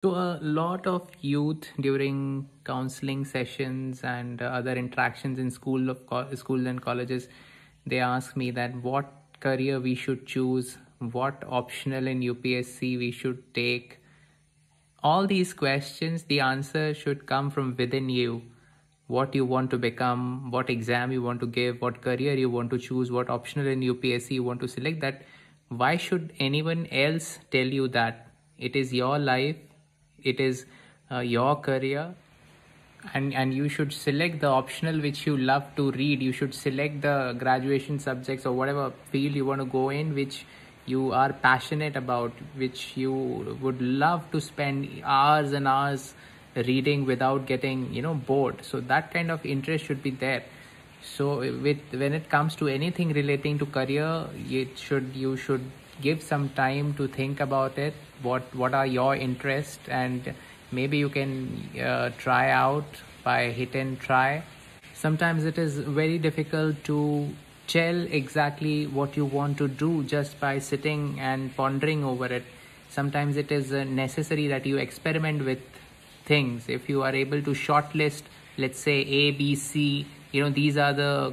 So, a lot of youth during counseling sessions and other interactions in school and colleges, they ask me that what career we should choose, what optional in UPSC we should take. All these questions, the answer should come from within you. What you want to become, what exam you want to give, what career you want to choose, what optional in UPSC you want to select. That why should anyone else tell you that? It is your life, it is your career, and you should select the optional which you love to read. You should select the graduation subjects or whatever field you want to go in, which you are passionate about, which you would love to spend hours and hours reading without getting bored. So that kind of interest should be there. So when it comes to anything relating to career, you should give some time to think about it. What are your interests, and maybe you can try out by hit and try. Sometimes it is very difficult to tell exactly what you want to do just by sitting and pondering over it. Sometimes it is necessary that you experiment with things. If you are able to shortlist, let's say A, B, C, these are the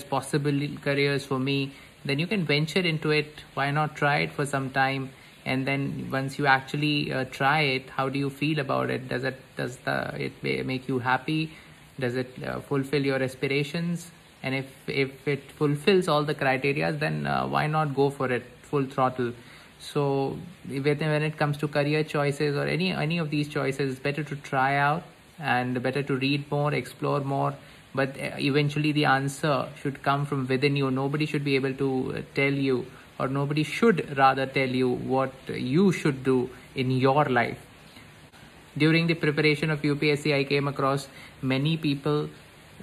possible careers for me, then you can venture into it. Why not try it for some time? And then once you actually try it, how do you feel about it? Does it make you happy? Does it fulfill your aspirations? And if it fulfills all the criteria, then why not go for it full throttle? So when it comes to career choices or any of these choices, it's better to try out and better to read more, explore more. But eventually the answer should come from within you. Nobody should be able to tell you, or nobody should rather tell you what you should do in your life. During the preparation of UPSC, I came across many people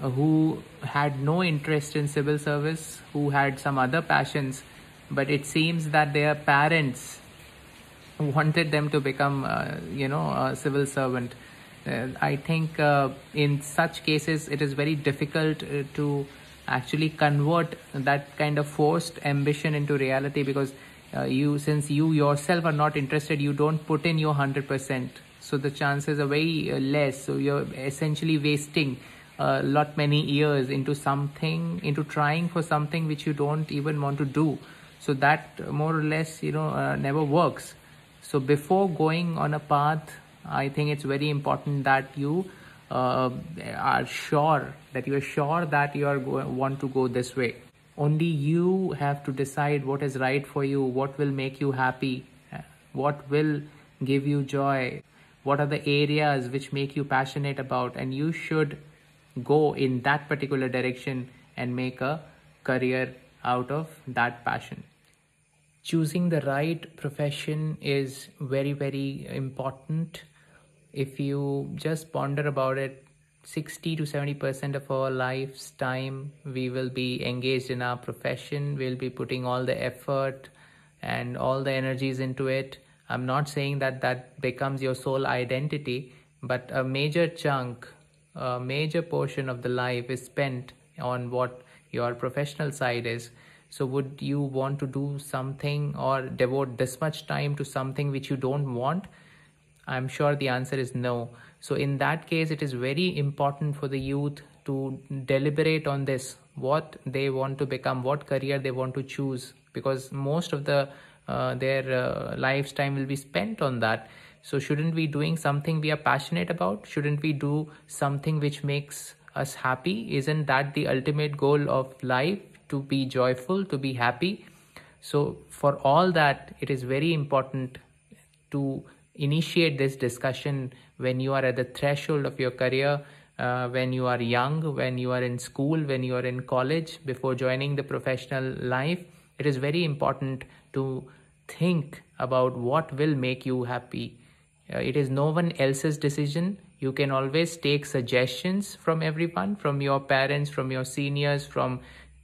who had no interest in civil service, who had some other passions, but it seems that their parents wanted them to become, a civil servant. I think in such cases, it is very difficult to actually convert that kind of forced ambition into reality, because since you yourself are not interested, you don't put in your 100%. So the chances are very less. So you're essentially wasting a lot many years into trying for something which you don't even want to do. So that more or less, never works. So before going on a path, I think it's very important that you are sure that you want to go this way. Only you have to decide what is right for you, what will make you happy, what will give you joy, what are the areas which make you passionate about, and you should go in that particular direction and make a career out of that passion. Choosing the right profession is very, very important. If you just ponder about it, 60 to 70% of our life's time we will be engaged in our profession. We'll be putting all the effort and all the energies into it. I'm not saying that becomes your sole identity, but a major portion of the life is spent on what your professional side is. So would you want to do something or devote this much time to something which you don't want? I'm sure the answer is no. So in that case, it is very important for the youth to deliberate on this, what they want to become, what career they want to choose, because most of their lifetime will be spent on that. So shouldn't we doing something we are passionate about? Shouldn't we do something which makes us happy? Isn't that the ultimate goal of life? To be joyful, to be happy. So for all that, it is very important to initiate this discussion when you are at the threshold of your career, when you are young, when you are in school, when you are in college, before joining the professional life. It is very important to think about what will make you happy. It is no one else's decision. You can always take suggestions from everyone, from your parents, from your seniors, from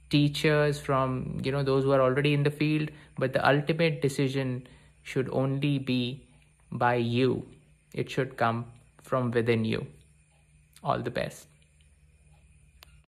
teachers, from those who are already in the field, but the ultimate decision should only be by you. It should come from within you. All the best.